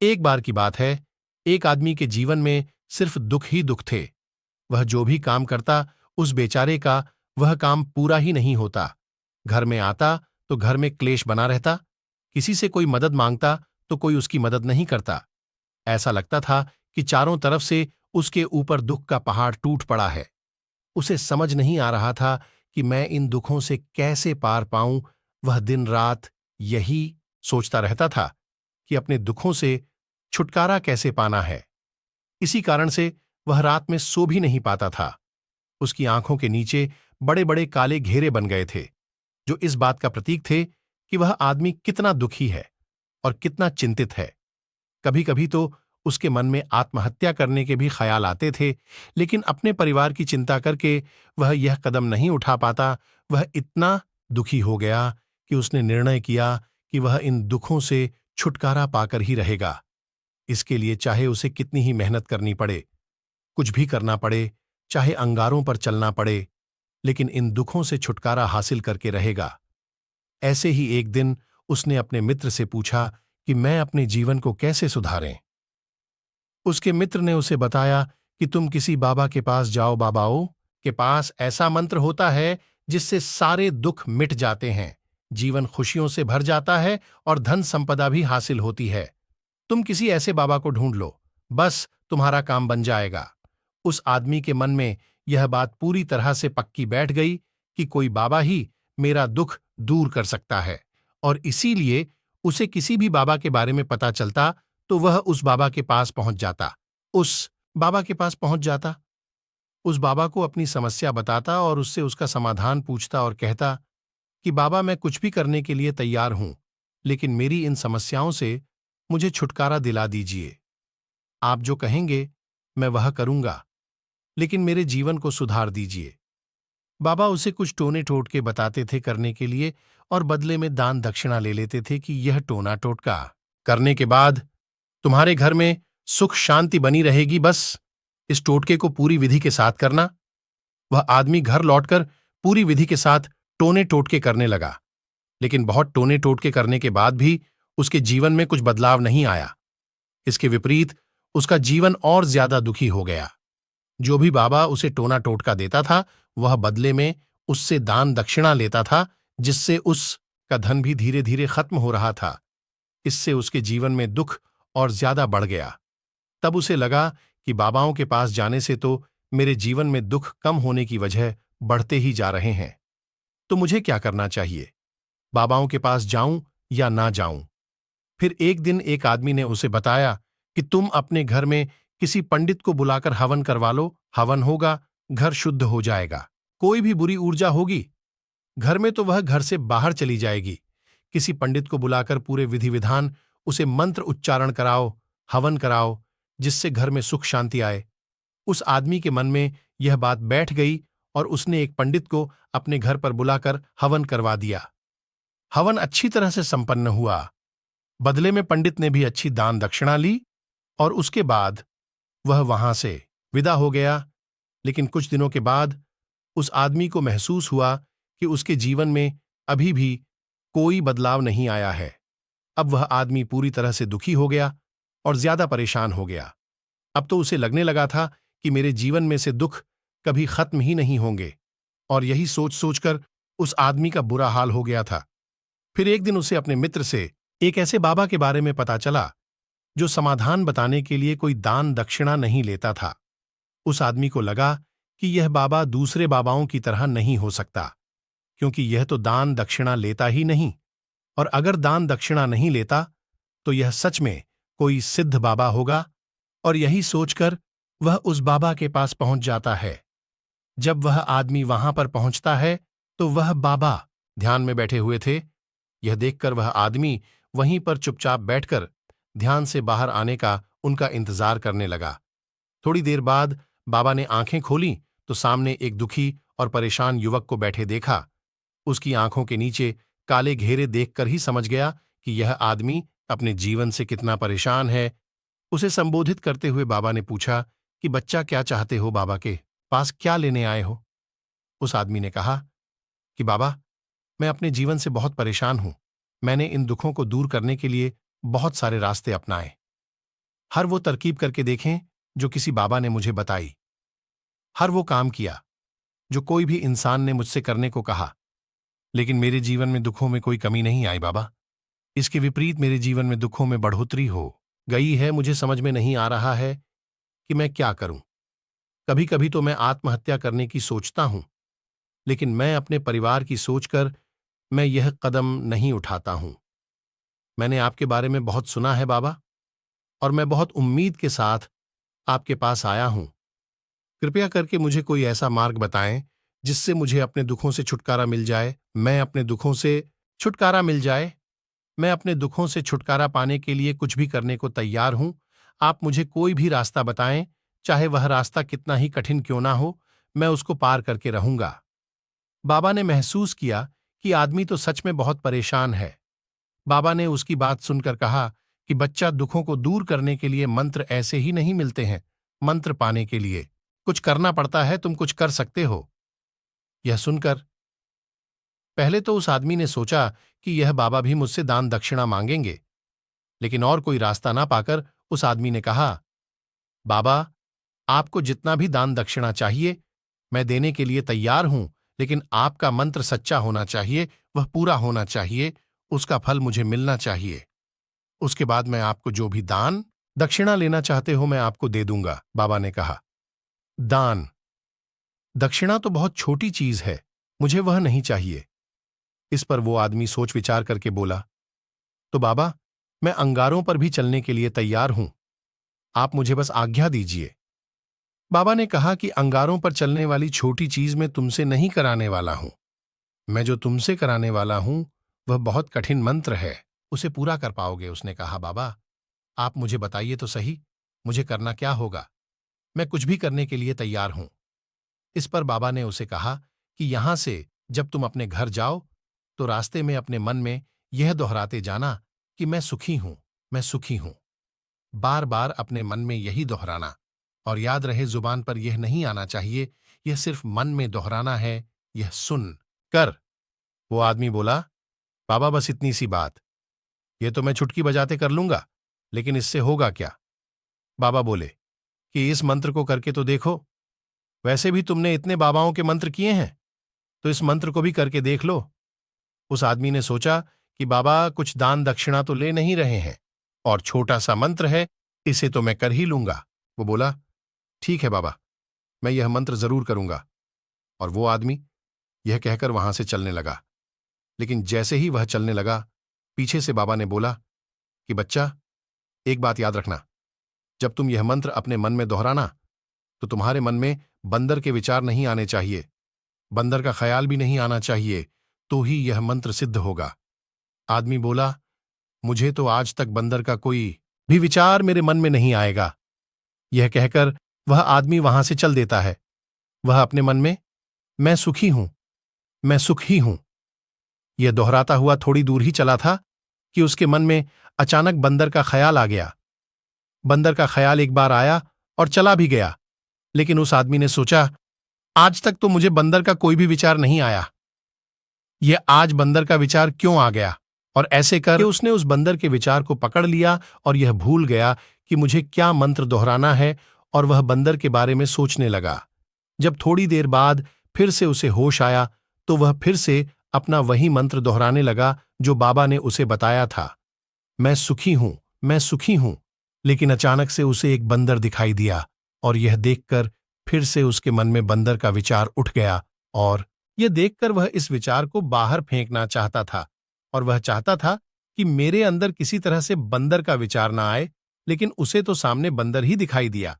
एक बार की बात है, एक आदमी के जीवन में सिर्फ दुख ही दुख थे। वह जो भी काम करता, उस बेचारे का वह काम पूरा ही नहीं होता। घर में आता तो घर में क्लेश बना रहता, किसी से कोई मदद मांगता तो कोई उसकी मदद नहीं करता। ऐसा लगता था कि चारों तरफ से उसके ऊपर दुख का पहाड़ टूट पड़ा है। उसे समझ नहीं आ रहा था कि मैं इन दुखों से कैसे पार पाऊं। वह दिन रात यही सोचता रहता था कि अपने दुखों से छुटकारा कैसे पाना है। इसी कारण से वह रात में सो भी नहीं पाता था। उसकी आंखों के नीचे बड़े बड़े काले घेरे बन गए थे, जो इस बात का प्रतीक थे कि वह आदमी कितना दुखी है और कितना चिंतित है। कभी कभी तो उसके मन में आत्महत्या करने के भी ख्याल आते थे, लेकिन अपने परिवार की चिंता करके वह यह कदम नहीं उठा पाता। वह इतना दुखी हो गया कि उसने निर्णय किया कि वह इन दुखों से छुटकारा पाकर ही रहेगा। इसके लिए चाहे उसे कितनी ही मेहनत करनी पड़े, कुछ भी करना पड़े, चाहे अंगारों पर चलना पड़े, लेकिन इन दुखों से छुटकारा हासिल करके रहेगा। ऐसे ही एक दिन उसने अपने मित्र से पूछा कि मैं अपने जीवन को कैसे सुधारें। उसके मित्र ने उसे बताया कि तुम किसी बाबा के पास जाओ, बाबाओं के पास ऐसा मंत्र होता है जिससे सारे दुख मिट जाते हैं, जीवन खुशियों से भर जाता है और धन संपदा भी हासिल होती है। तुम किसी ऐसे बाबा को ढूंढ लो, बस तुम्हारा काम बन जाएगा। उस आदमी के मन में यह बात पूरी तरह से पक्की बैठ गई कि कोई बाबा ही मेरा दुख दूर कर सकता है, और इसीलिए उसे किसी भी बाबा के बारे में पता चलता तो वह उस बाबा के पास पहुंच जाता। उस बाबा के पास पहुंच जाता, उस बाबा को अपनी समस्या बताता और उससे उसका समाधान पूछता और कहता कि बाबा, मैं कुछ भी करने के लिए तैयार हूं, लेकिन मेरी इन समस्याओं से मुझे छुटकारा दिला दीजिए। आप जो कहेंगे मैं वह करूंगा, लेकिन मेरे जीवन को सुधार दीजिए। बाबा उसे कुछ टोने टोटके बताते थे करने के लिए, और बदले में दान दक्षिणा ले लेते थे कि यह टोना टोटका करने के बाद तुम्हारे घर में सुख शांति बनी रहेगी, बस इस टोटके को पूरी विधि के साथ करना। वह आदमी घर लौटकर पूरी विधि के साथ टोने टोटके करने लगा, लेकिन बहुत टोने टोटके करने के बाद भी उसके जीवन में कुछ बदलाव नहीं आया। इसके विपरीत उसका जीवन और ज्यादा दुखी हो गया। जो भी बाबा उसे टोना टोटका देता था, वह बदले में उससे दान दक्षिणा लेता था, जिससे उसका धन भी धीरे धीरे खत्म हो रहा था। इससे उसके जीवन में दुख और ज्यादा बढ़ गया। तब उसे लगा कि बाबाओं के पास जाने से तो मेरे जीवन में दुख कम होने की वजह बढ़ते ही जा रहे हैं। तो मुझे क्या करना चाहिए? बाबाओं के पास जाऊं या ना जाऊं? फिर एक दिन एक आदमी ने उसे बताया कि तुम अपने घर में किसी पंडित को बुलाकर हवन करवा लो। हवन होगा, घर शुद्ध हो जाएगा। कोई भी बुरी ऊर्जा होगी घर में तो वह घर से बाहर चली जाएगी। किसी पंडित को बुलाकर पूरे विधि विधान उसे मंत्र उच्चारण कराओ, हवन कराओ, जिससे घर में सुख शांति आए। उस आदमी के मन में यह बात बैठ गई और उसने एक पंडित को अपने घर पर बुलाकर हवन करवा दिया। हवन अच्छी तरह से संपन्न हुआ। बदले में पंडित ने भी अच्छी दान दक्षिणा ली और उसके बाद वह वहां से विदा हो गया। लेकिन कुछ दिनों के बाद उस आदमी को महसूस हुआ कि उसके जीवन में अभी भी कोई बदलाव नहीं आया है। अब वह आदमी पूरी तरह से दुखी हो गया और ज्यादा परेशान हो गया। अब तो उसे लगने लगा था कि मेरे जीवन में से दुख कभी खत्म ही नहीं होंगे, और यही सोच सोचकर उस आदमी का बुरा हाल हो गया था। फिर एक दिन उसे अपने मित्र से एक ऐसे बाबा के बारे में पता चला जो समाधान बताने के लिए कोई दान दक्षिणा नहीं लेता था। उस आदमी को लगा कि यह बाबा दूसरे बाबाओं की तरह नहीं हो सकता, क्योंकि यह तो दान दक्षिणा लेता ही नहीं, और अगर दान दक्षिणा नहीं लेता तो यह सच में कोई सिद्ध बाबा होगा। और यही सोचकर वह उस बाबा के पास पहुंच जाता है। जब वह आदमी वहां पर पहुंचता है तो वह बाबा ध्यान में बैठे हुए थे। यह देखकर वह आदमी वहीं पर चुपचाप बैठकर ध्यान से बाहर आने का उनका इंतजार करने लगा। थोड़ी देर बाद बाबा ने आंखें खोलीं तो सामने एक दुखी और परेशान युवक को बैठे देखा। उसकी आंखों के नीचे काले घेरे देखकर ही समझ गया कि यह आदमी अपने जीवन से कितना परेशान है। उसे संबोधित करते हुए बाबा ने पूछा कि बच्चा, क्या चाहते हो? बाबा के पास क्या लेने आए हो? उस आदमी ने कहा कि बाबा, मैं अपने जीवन से बहुत परेशान हूं। मैंने इन दुखों को दूर करने के लिए बहुत सारे रास्ते अपनाए, हर वो तरकीब करके देखें जो किसी बाबा ने मुझे बताई। हर वो काम किया जो कोई भी इंसान ने मुझसे करने को कहा, लेकिन मेरे जीवन में दुखों में कोई कमी नहीं आई बाबा। इसके विपरीत मेरे जीवन में दुखों में बढ़ोतरी हो गई है। मुझे समझ में नहीं आ रहा है कि मैं क्या करूं। कभी कभी तो मैं आत्महत्या करने की सोचता हूं, लेकिन मैं अपने परिवार की सोचकर मैं यह कदम नहीं उठाता हूं। मैंने आपके बारे में बहुत सुना है बाबा, और मैं बहुत उम्मीद के साथ आपके पास आया हूं। कृपया करके मुझे कोई ऐसा मार्ग बताएं जिससे मुझे अपने दुखों से छुटकारा मिल जाए। मैं अपने दुखों से छुटकारा पाने के लिए कुछ भी करने को तैयार हूं। आप मुझे कोई भी रास्ता बताएं, चाहे वह रास्ता कितना ही कठिन क्यों ना हो, मैं उसको पार करके रहूंगा। बाबा ने महसूस किया कि आदमी तो सच में बहुत परेशान है। बाबा ने उसकी बात सुनकर कहा कि बच्चा, दुखों को दूर करने के लिए मंत्र ऐसे ही नहीं मिलते हैं। मंत्र पाने के लिए कुछ करना पड़ता है। तुम कुछ कर सकते हो। यह सुनकर पहले तो उस आदमी ने सोचा कि यह बाबा भी मुझसे दान दक्षिणा मांगेंगे, लेकिन और कोई रास्ता ना पाकर उस आदमी ने कहा, बाबा, आपको जितना भी दान दक्षिणा चाहिए मैं देने के लिए तैयार हूं, लेकिन आपका मंत्र सच्चा होना चाहिए, वह पूरा होना चाहिए, उसका फल मुझे मिलना चाहिए। उसके बाद मैं आपको जो भी दान दक्षिणा लेना चाहते हो मैं आपको दे दूंगा। बाबा ने कहा, दान दक्षिणा तो बहुत छोटी चीज है, मुझे वह नहीं चाहिए। इस पर वो आदमी सोच विचार करके बोला, तो बाबा, मैं अंगारों पर भी चलने के लिए तैयार हूं, आप मुझे बस आज्ञा दीजिए। बाबा ने कहा कि अंगारों पर चलने वाली छोटी चीज मैं तुमसे नहीं कराने वाला हूं। मैं जो तुमसे कराने वाला हूं वह बहुत कठिन मंत्र है, उसे पूरा कर पाओगे। उसने कहा, बाबा, आप मुझे बताइए तो सही, मुझे करना क्या होगा? मैं कुछ भी करने के लिए तैयार हूं। इस पर बाबा ने उसे कहा कि यहां से जब तुम अपने घर जाओ तो रास्ते में अपने मन में यह दोहराते जाना कि मैं सुखी हूं, मैं सुखी हूं। बार बार अपने मन में यही दोहराना, और याद रहे जुबान पर यह नहीं आना चाहिए, यह सिर्फ मन में दोहराना है। यह सुन कर वो आदमी बोला, बाबा, बस इतनी सी बात, यह तो मैं चुटकी बजाते कर लूंगा, लेकिन इससे होगा क्या? बाबा बोले कि इस मंत्र को करके तो देखो। वैसे भी तुमने इतने बाबाओं के मंत्र किए हैं, तो इस मंत्र को भी करके देख लो। उस आदमी ने सोचा कि बाबा कुछ दान दक्षिणा तो ले नहीं रहे हैं, और छोटा सा मंत्र है, इसे तो मैं कर ही लूंगा। वो बोला, ठीक है बाबा, मैं यह मंत्र जरूर करूंगा। और वो आदमी यह कहकर वहां से चलने लगा। लेकिन जैसे ही वह चलने लगा, पीछे से बाबा ने बोला कि बच्चा, एक बात याद रखना, जब तुम यह मंत्र अपने मन में दोहराना तो तुम्हारे मन में बंदर के विचार नहीं आने चाहिए, बंदर का ख्याल भी नहीं आना चाहिए, तो ही यह मंत्र सिद्ध होगा। आदमी बोला, मुझे तो आज तक बंदर का कोई भी विचार मेरे मन में नहीं आएगा। यह कहकर वह आदमी वहां से चल देता है। वह अपने मन में मैं सुखी हूं, मैं सुखी हूं, यह दोहराता हुआ थोड़ी दूर ही चला था कि उसके मन में अचानक बंदर का ख्याल आ गया। बंदर का ख्याल एक बार आया और चला भी गया, लेकिन उस आदमी ने सोचा, आज तक तो मुझे बंदर का कोई भी विचार नहीं आया, यह आज बंदर का विचार क्यों आ गया? और ऐसे कर उसने उस बंदर के विचार को पकड़ लिया और यह भूल गया कि मुझे क्या मंत्र दोहराना है, और वह बंदर के बारे में सोचने लगा। जब थोड़ी देर बाद फिर से उसे होश आया तो वह फिर से अपना वही मंत्र दोहराने लगा जो बाबा ने उसे बताया था, मैं सुखी हूं, मैं सुखी हूं। लेकिन अचानक से उसे एक बंदर दिखाई दिया, और यह देखकर फिर से उसके मन में बंदर का विचार उठ गया, और यह देखकर वह इस विचार को बाहर फेंकना चाहता था। और वह चाहता था कि मेरे अंदर किसी तरह से बंदर का विचार ना आए, लेकिन उसे तो सामने बंदर ही दिखाई दिया।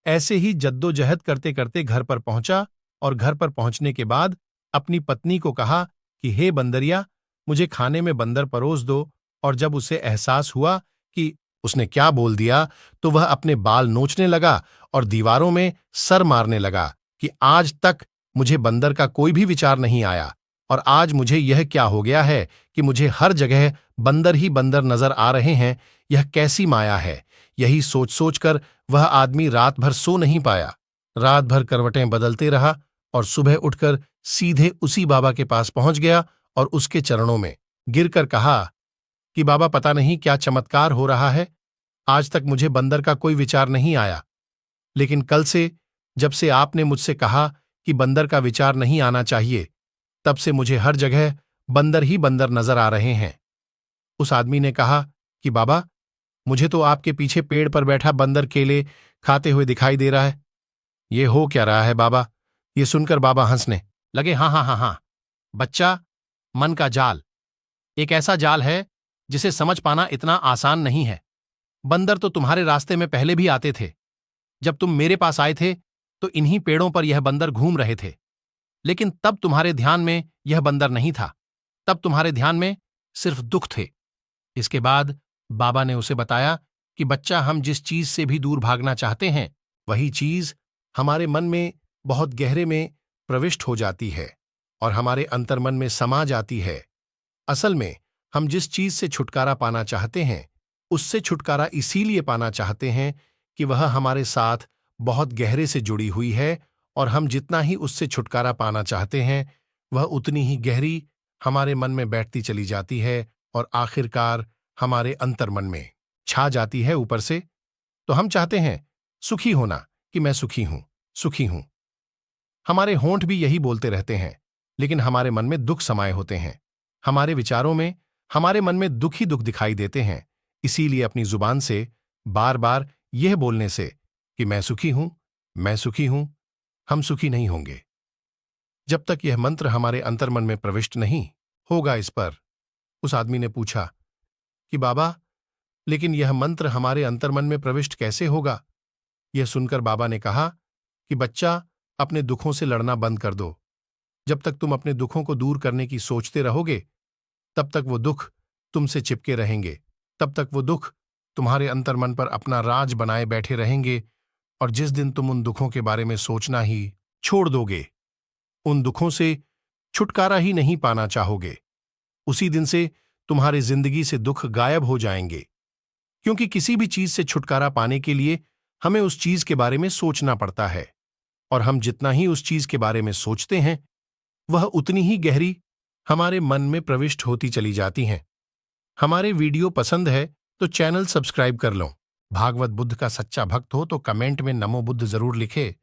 ऐसे ही जद्दोजहद करते करते घर पर पहुंचा, और घर पर पहुंचने के बाद अपनी पत्नी को कहा कि हे बंदरिया, मुझे खाने में बंदर परोस दो। और जब उसे एहसास हुआ कि उसने क्या बोल दिया, तो वह अपने बाल नोचने लगा और दीवारों में सर मारने लगा कि आज तक मुझे बंदर का कोई भी विचार नहीं आया, और आज मुझे यह क्या हो गया है कि मुझे हर जगह बंदर ही बंदर नजर आ रहे हैं, यह कैसी माया है? यही सोच सोचकर वह आदमी रात भर सो नहीं पाया। रात भर करवटें बदलते रहा, और सुबह उठकर सीधे उसी बाबा के पास पहुंच गया और उसके चरणों में गिरकर कहा कि बाबा, पता नहीं क्या चमत्कार हो रहा है, आज तक मुझे बंदर का कोई विचार नहीं आया, लेकिन कल से जब से आपने मुझसे कहा कि बंदर का विचार नहीं आना चाहिए, तब से मुझे हर जगह बंदर ही बंदर नजर आ रहे हैं। उस आदमी ने कहा कि बाबा, मुझे तो आपके पीछे पेड़ पर बैठा बंदर केले खाते हुए दिखाई दे रहा है। ये हो क्या रहा है बाबा? ये सुनकर बाबा हंसने लगे। हाँ हाँ हाँ हाँ बच्चा, मन का जाल एक ऐसा जाल है जिसे समझ पाना इतना आसान नहीं है। बंदर तो तुम्हारे रास्ते में पहले भी आते थे। जब तुम मेरे पास आए थे तो इन्हीं पेड़ों पर यह बंदर घूम रहे थे, लेकिन तब तुम्हारे ध्यान में यह बंदर नहीं था। तब तुम्हारे ध्यान में सिर्फ दुख थे। इसके बाद बाबा ने उसे बताया कि बच्चा, हम जिस चीज से भी दूर भागना चाहते हैं, वही चीज हमारे मन में बहुत गहरे में प्रविष्ट हो जाती है और हमारे अंतर्मन में समा जाती है। असल में हम जिस चीज से छुटकारा पाना चाहते हैं, उससे छुटकारा इसीलिए पाना चाहते हैं कि वह हमारे साथ बहुत गहरे से जुड़ी हुई है, और हम जितना ही उससे छुटकारा पाना चाहते हैं, वह उतनी ही गहरी हमारे मन में बैठती चली जाती है और आखिरकार हमारे अंतर्मन में छा जाती है ऊपर से। तो हम चाहते हैं सुखी होना, कि मैं सुखी हूं, सुखी हूं। हमारे होंठ भी यही बोलते रहते हैं, लेकिन हमारे मन में दुख समाये होते हैं। हमारे विचारों में, हमारे मन में दुख ही दुख दिखाई देते हैं। इसीलिए अपनी जुबान से बार बार यह बोलने से कि मैं सुखी हूं, मैं सुखी हूं, हम सुखी नहीं होंगे जब तक यह मंत्र हमारे अंतर्मन में प्रविष्ट नहीं होगा। इस पर उस आदमी ने पूछा कि बाबा, लेकिन यह मंत्र हमारे अंतर्मन में प्रविष्ट कैसे होगा? यह सुनकर बाबा ने कहा कि बच्चा, अपने दुखों से लड़ना बंद कर दो। जब तक तुम अपने दुखों को दूर करने की सोचते रहोगे, तब तक वो दुख तुमसे चिपके रहेंगे। तब तक वो दुख तुम्हारे अंतर्मन पर अपना राज बनाए बैठे रहेंगे, और जिस दिन तुम उन दुखों के बारे में सोचना ही छोड़ दोगे, उन दुखों से छुटकारा ही नहीं पाना चाहोगे, उसी दिन से तुम्हारी जिंदगी से दुख गायब हो जाएंगे। क्योंकि किसी भी चीज से छुटकारा पाने के लिए हमें उस चीज के बारे में सोचना पड़ता है, और हम जितना ही उस चीज के बारे में सोचते हैं, वह उतनी ही गहरी हमारे मन में प्रविष्ट होती चली जाती हैं। हमारे वीडियो पसंद है तो चैनल सब्सक्राइब कर लो। भागवत बुद्ध का सच्चा भक्त हो तो कमेंट में नमो बुद्ध जरूर लिखे।